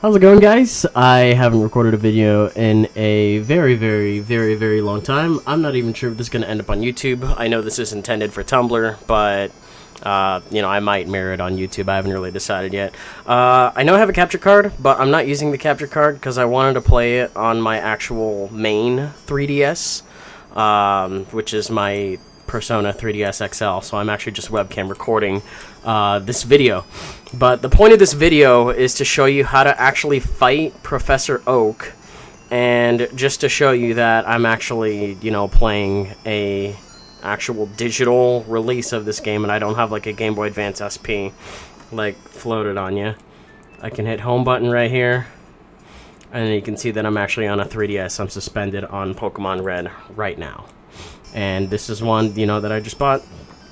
How's it going, guys? I haven't recorded a video in a very long time. I'm not even sure if this is going to end up on YouTube. I know this is intended for Tumblr, but, you know, I might mirror it on YouTube. I haven't really decided yet. I know I have a capture card, but I'm not using the capture card because I wanted to play it on my actual main 3DS, which is my Persona 3DS XL, so I'm actually just webcam recording this video. But the point of this video is to show you how to actually fight Professor Oak, and just to show you that I'm actually, you know, playing a actual digital release of this game, and I don't have like a Game Boy Advance SP like floated on you. I can hit home button right here, and you can see that I'm actually on a 3DS. I'm suspended on Pokemon Red right now. And this is one, you know, that I just bought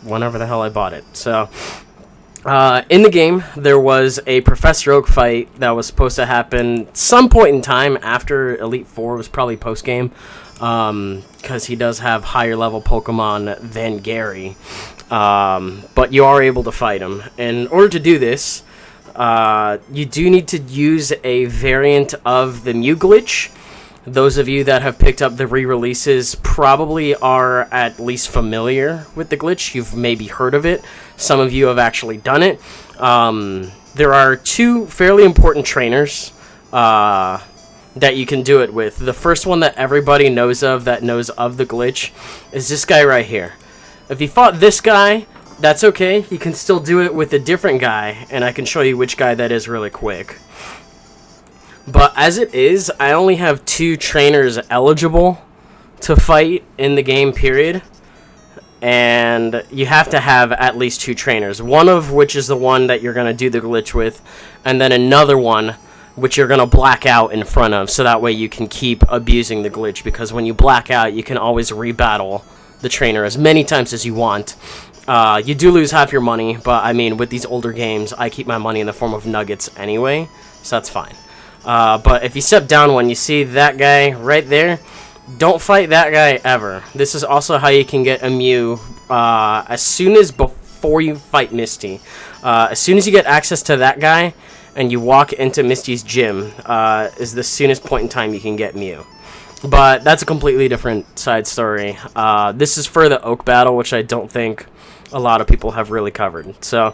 whenever the hell I bought it. So, in the game, there was a Professor Oak fight that was supposed to happen some point in time after Elite Four. Was probably post-game, because he does have higher level Pokemon than Gary. But you are able to fight him. In order to do this, you do need to use a variant of the Mew glitch. Those of you that have picked up the re-releases probably are at least familiar with the glitch. You've maybe heard of it. Some of you have actually done it. There are two fairly important trainers that you can do it with. The first one that everybody knows of, that knows of the glitch, is this guy right here. If you fought this guy, that's okay. You can still do it with a different guy, and I can show you which guy that is really quick. But as it is, I only have two trainers eligible to fight in the game, period. And you have to have at least two trainers. One of which is the one that you're going to do the glitch with. And then another one which you're going to black out in front of. So that way you can keep abusing the glitch. Because when you black out, you can always rebattle the trainer as many times as you want. You do lose half your money. But I mean, with these older games, I keep my money in the form of nuggets anyway. So that's fine. But if you step down one, you see that guy right there. Don't fight that guy ever. This is also how you can get a Mew as soon as before you fight Misty. As soon as you get access to that guy and you walk into Misty's gym, is the soonest point in time you can get Mew. But that's a completely different side story. This is for the Oak battle, which I don't think a lot of people have really covered. So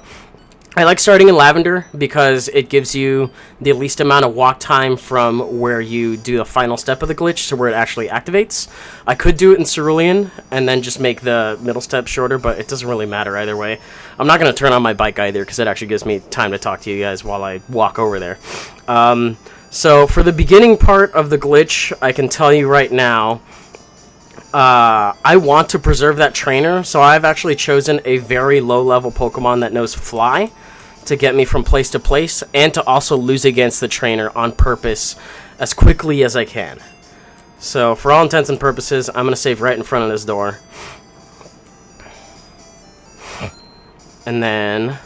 I like starting in Lavender because it gives you the least amount of walk time from where you do the final step of the glitch to where it actually activates. I could do it in Cerulean and then just make the middle step shorter, but it doesn't really matter either way. I'm not going to turn on my bike either because it actually gives me time to talk to you guys while I walk over there. So for the beginning part of the glitch, I can tell you right now, I want to preserve that trainer, so I've actually chosen a very low-level Pokemon that knows Fly to get me from place to place, and to also lose against the trainer on purpose as quickly as I can. So, for all intents and purposes, I'm going to save right in front of this door. And then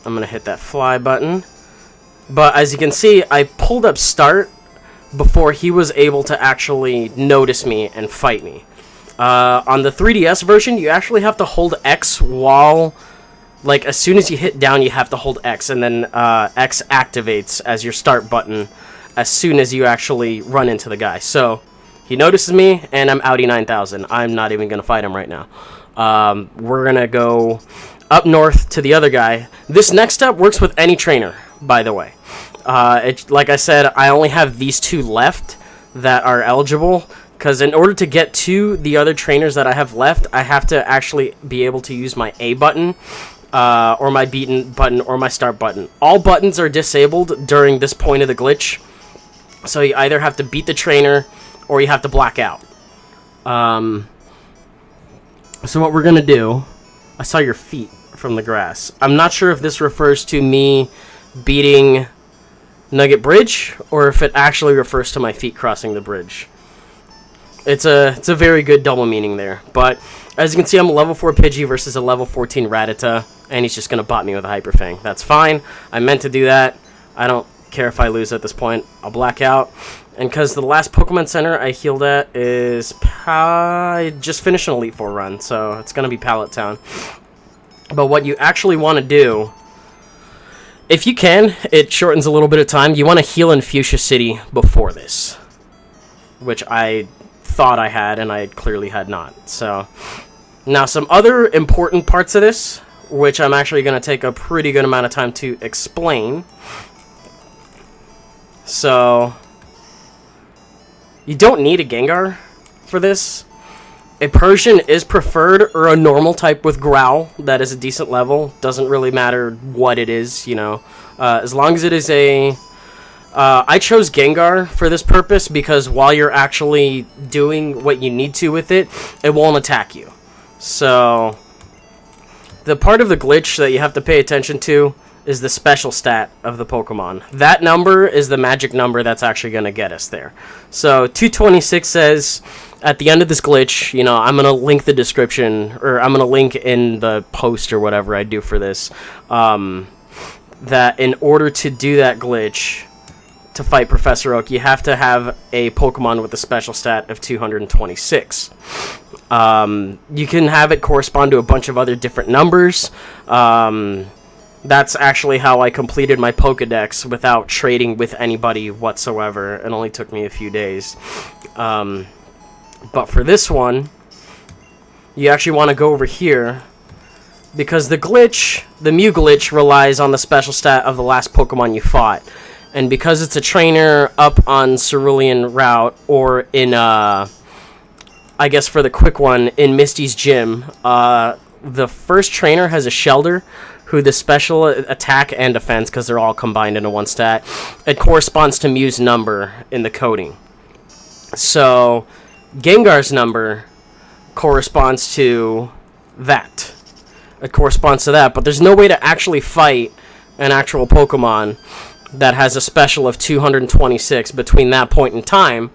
I'm going to hit that Fly button. But as you can see, I pulled up Start before he was able to actually notice me and fight me. On the 3DS version, you actually have to hold X while, like, as soon as you hit down, you have to hold X, and then X activates as your start button as soon as you actually run into the guy. So, he notices me, and I'm Audi 9000. I'm not even going to fight him right now. We're going to go up north to the other guy. This next step works with any trainer, by the way. Like I said, I only have these two left that are eligible, because in order to get to the other trainers that I have left, I have to actually be able to use my A button, or my beaten button, or my start button. All buttons are disabled during this point of the glitch, so you either have to beat the trainer, or you have to black out. So what we're gonna do, I saw your feet from the grass. I'm not sure if this refers to me beating Nugget Bridge, or if it actually refers to my feet crossing the bridge. It's a very good double meaning there. But as you can see, I'm a level 4 Pidgey versus a level 14 Rattata, and he's just going to bot me with a Hyper Fang. That's fine. I meant to do that. I don't care if I lose at this point. I'll black out. And because the last Pokemon Center I healed at is... I just finished an Elite Four run, so it's going to be Pallet Town. But what you actually want to do If you can, it shortens a little bit of time. You want to heal in Fuchsia City before this, which I thought I had, and I clearly had not. So, now some other important parts of this, which I'm actually going to take a pretty good amount of time to explain. So, you don't need a Gengar for this. A Persian is preferred, or a normal type with Growl that is a decent level. Doesn't really matter what it is, you know. As long as it is a... I chose Gengar for this purpose because while you're actually doing what you need to with it, it won't attack you. So, the part of the glitch that you have to pay attention to is the special stat of the Pokemon. That number is the magic number that's actually going to get us there. So, 226 says... At the end of this glitch, you know, I'm going to link the description, or I'm going to link in the post or whatever I do for this, that in order to do that glitch, to fight Professor Oak, you have to have a Pokemon with a special stat of 226. You can have it correspond to a bunch of other different numbers. That's actually how I completed my Pokedex without trading with anybody whatsoever. It only took me a few days. But for this one, you actually want to go over here, because the glitch, the Mew glitch, relies on the special stat of the last Pokemon you fought. And because it's a trainer up on Cerulean Route, or in, I guess for the quick one, in Misty's Gym, the first trainer has a Shelder, who the special attack and defense, because they're all combined into one stat, it corresponds to Mew's number in the coding. So... Gengar's number corresponds to that. It corresponds to that, but there's no way to actually fight an actual Pokemon that has a special of 226 between that point in time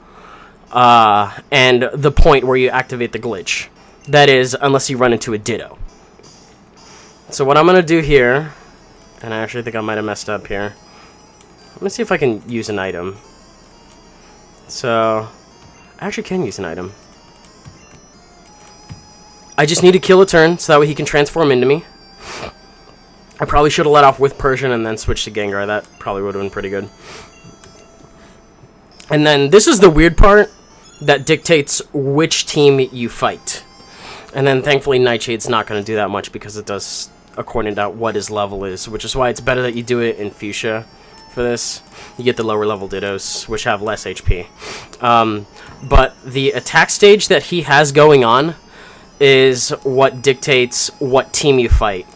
and the point where you activate the glitch. That is, unless you run into a Ditto. So what I'm going to do here, and I actually think I might have messed up here. Let me see if I can use an item. So... I actually can use an item. I just need to kill a turn, so that way he can transform into me. I probably should have let off with Persian and then switch to Gengar. That probably would have been pretty good. And then this is the weird part that dictates which team you fight. And then thankfully Nightshade's not going to do that much because it does according to what his level is, which is why it's better that you do it in Fuchsia for this. You get the lower level Dittos, which have less HP. But the attack stage that he has going on is what dictates what team you fight.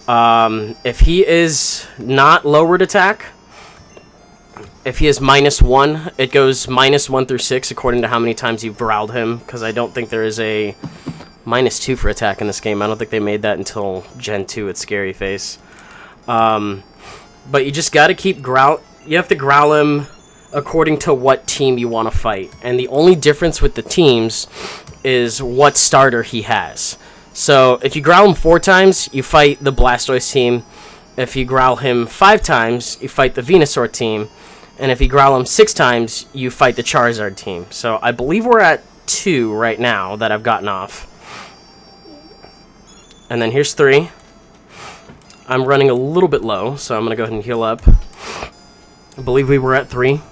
If he is not lowered attack, if he is -1, it goes -1 through 6 according to how many times you've growled him, because I don't think there is a -2 for attack in this game. I don't think they made that until Gen 2 at Scary Face. But you just gotta keep you have to growl him according to what team you want to fight. And the only difference with the teams is what starter he has. So if you growl him 4 times, you fight the Blastoise team. If you growl him 5 times, you fight the Venusaur team. And if you growl him 6 times, you fight the Charizard team. So I believe we're at 2 right now that I've gotten off. And then here's 3. I'm running a little bit low, so I'm going to go ahead and heal up. I believe we were at 3.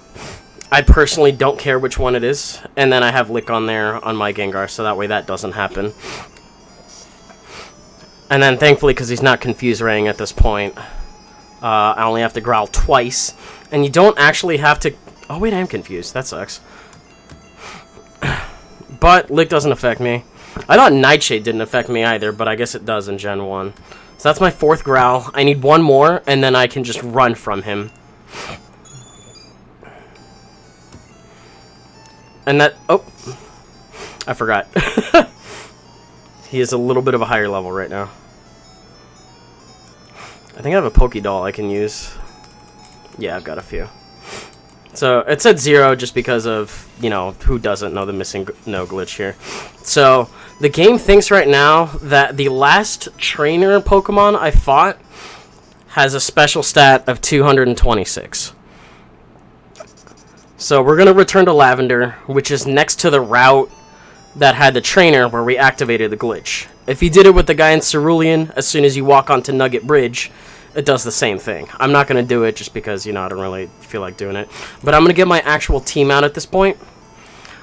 I personally don't care which one it is. And then I have Lick on there on my Gengar, so that way that doesn't happen. And then thankfully, because he's not Confuse Raying at this point, I only have to growl twice. And you don't actually have to... Oh wait, I am confused. That sucks. But Lick doesn't affect me. I thought Nightshade didn't affect me either, but I guess it does in Gen 1. So that's my 4th growl. I need 1 more, and then I can just run from him. And that... Oh! I forgot. He is a little bit of a higher level right now. I think I have a Pokédoll I can use. Yeah, I've got a few. So, it said 0 just because of, you know, who doesn't know the missing no glitch here. So, the game thinks right now that the last trainer Pokemon I fought has a special stat of 226. So, we're going to return to Lavender, which is next to the route that had the trainer where we activated the glitch. If you did it with the guy in Cerulean, as soon as you walk onto Nugget Bridge, it does the same thing. I'm not going to do it just because, you know, I don't really feel like doing it. But I'm going to get my actual team out at this point.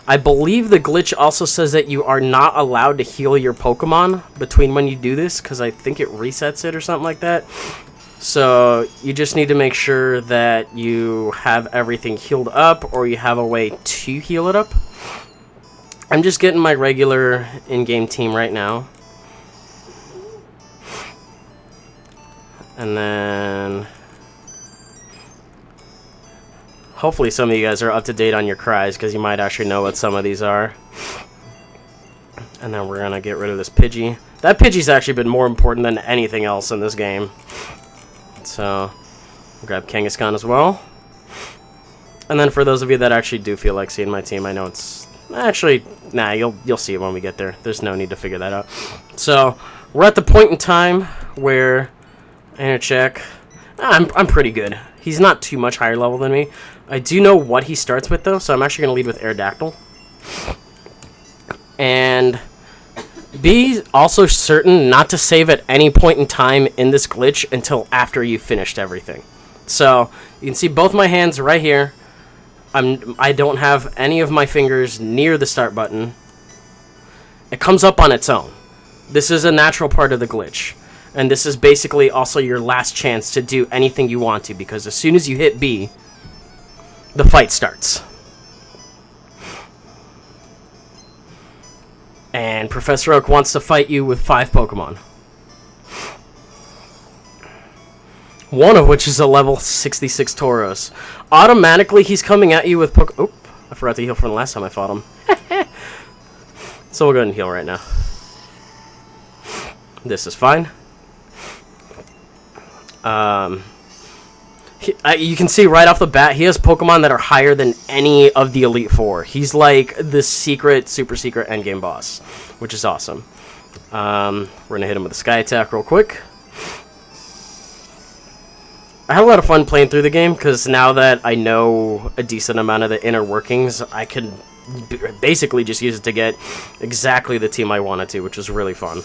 I believe the glitch also says that you are not allowed to heal your Pokemon between when you do this, because I think it resets it or something like that. So you just need to make sure that you have everything healed up, or you have a way to heal it up. I'm just getting my regular in-game team right now. And then hopefully some of you guys are up to date on your cries, because you might actually know what some of these are. And then we're going to get rid of this Pidgey. That Pidgey's actually been more important than anything else in this game. So, grab Kangaskhan as well. And then for those of you that actually do feel like seeing my team, I know it's... Actually, nah, you'll see it when we get there. There's no need to figure that out. So, we're at the point in time where... I'm gonna check. I'm pretty good. He's not too much higher level than me. I do know what he starts with, though, so I'm actually going to lead with Aerodactyl. And be also certain not to save at any point in time in this glitch until after you've finished everything. So, you can see both my hands right here. I don't have any of my fingers near the start button. It comes up on its own. This is a natural part of the glitch. And this is basically also your last chance to do anything you want to, because as soon as you hit B, the fight starts. And Professor Oak wants to fight you with 5 Pokemon. One of which is a level 66 Tauros. Automatically, he's coming at you with Oop, I forgot to heal from the last time I fought him. So we'll go ahead and heal right now. This is fine. You can see right off the bat, he has Pokemon that are higher than any of the Elite Four. He's like the secret, super secret endgame boss, which is awesome. We're going to hit him with a Sky Attack real quick. I had a lot of fun playing through the game, because now that I know a decent amount of the inner workings, I can basically just use it to get exactly the team I wanted to, which was really fun.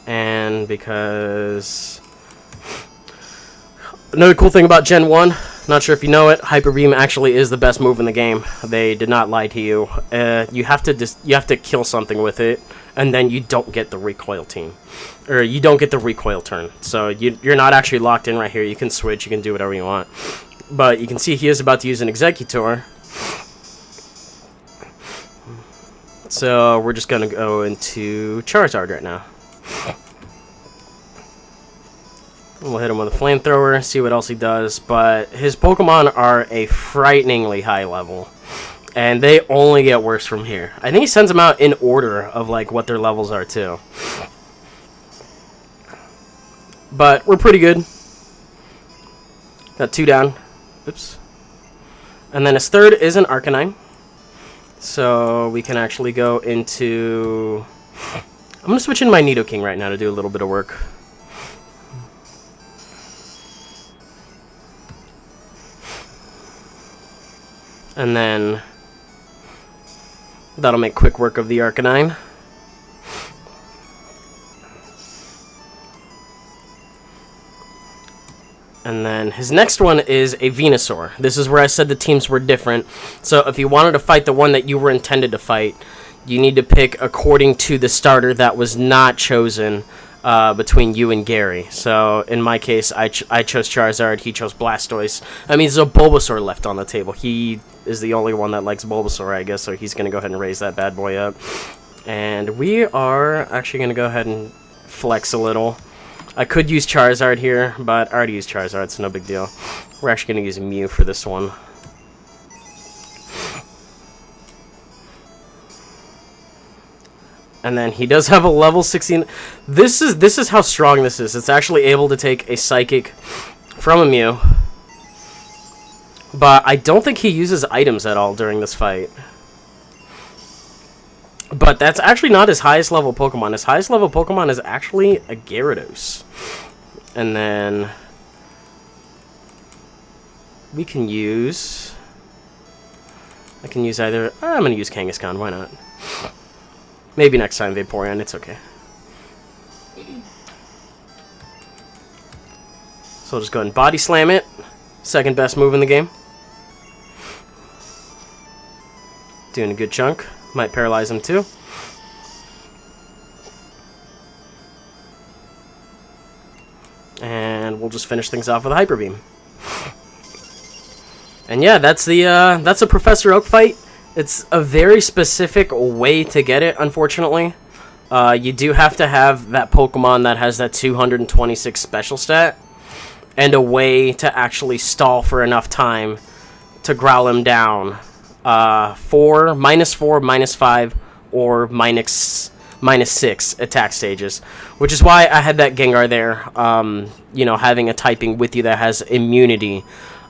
And because... Another cool thing about Gen 1, not sure if you know it, Hyper Beam actually is the best move in the game. They did not lie to you. You have to kill something with it, and then you don't get the recoil team. Or you don't get the recoil turn. So you're not actually locked in right here. You can switch, you can do whatever you want. But you can see he is about to use an Exeggutor. So we're just going to go into Charizard right now. We'll hit him with a flamethrower, see what else he does, but his Pokemon are a frighteningly high level, and they only get worse from here. I think he sends them out in order of like what their levels are too. But we're pretty good. Got 2 down. Oops. And then his third is an Arcanine. So we can actually go into... I'm going to switch in my Nidoking right now to do a little bit of work. And then that'll make quick work of the Arcanine. And then his next one is a Venusaur. This is where I said the teams were different. So if you wanted to fight the one that you were intended to fight, you need to pick according to the starter that was not chosen between you and Gary. So in my case, I chose Charizard, he chose Blastoise. I mean, there's a Bulbasaur left on the table. He is the only one that likes Bulbasaur, I guess, so he's going to go ahead and raise that bad boy up. And we are actually going to go ahead and flex a little. I could use Charizard here, but I already used Charizard, so no big deal. We're actually going to use Mew for this one. And then he does have a level 16. This is how strong this is. It's actually able to take a Psychic from a Mew. But I don't think he uses items at all during this fight. But that's actually not his highest level Pokemon. His highest level Pokemon is actually a Gyarados. And then we can use... I can use either... I'm going to use Kangaskhan. Why not? Maybe next time Vaporeon. It's okay. So I'll just go ahead and body slam it. Second best move in the game. Doing a good chunk. Might paralyze him too. And we'll just finish things off with a Hyper Beam. And yeah, that's a Professor Oak fight. It's a very specific way to get it, unfortunately. You do have to have that Pokemon that has that 226 special stat, and a way to actually stall for enough time to growl him down. -4, -5, or -6 attack stages. Which is why I had that Gengar there, you know, having a typing with you that has immunity.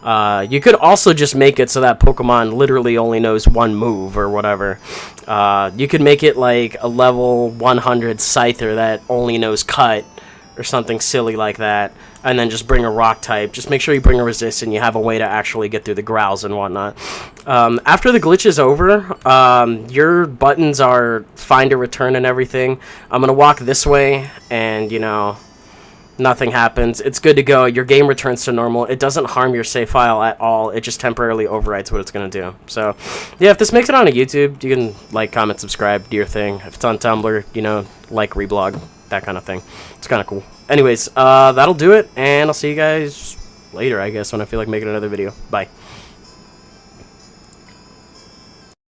You could also just make it so that Pokemon literally only knows one move or whatever. You could make it like a level 100 Scyther that only knows Cut or something silly like that, and then just bring a Rock type. Just make sure you bring a Resist and you have a way to actually get through the Growls and whatnot. After the glitch is over, your buttons are find a return and everything. I'm going to walk this way and, you know, nothing happens. It's good to go. Your game returns to normal. It doesn't harm your save file at all. It just temporarily overwrites what it's going to do. So, yeah, if this makes it onto YouTube, you can like, comment, subscribe, do your thing. If it's on Tumblr, you know, like, reblog, that kind of thing. It's kind of cool. Anyways, that'll do it, and I'll see you guys later, I guess, when I feel like making another video. Bye.